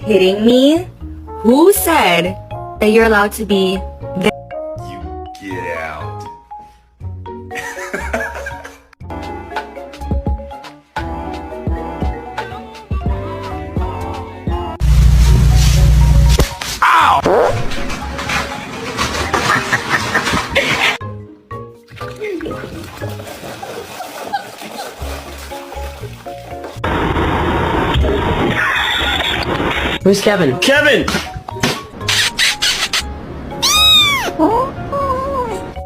kidding me? Who said that you're allowed to be You get out. Who's Kevin? Kevin!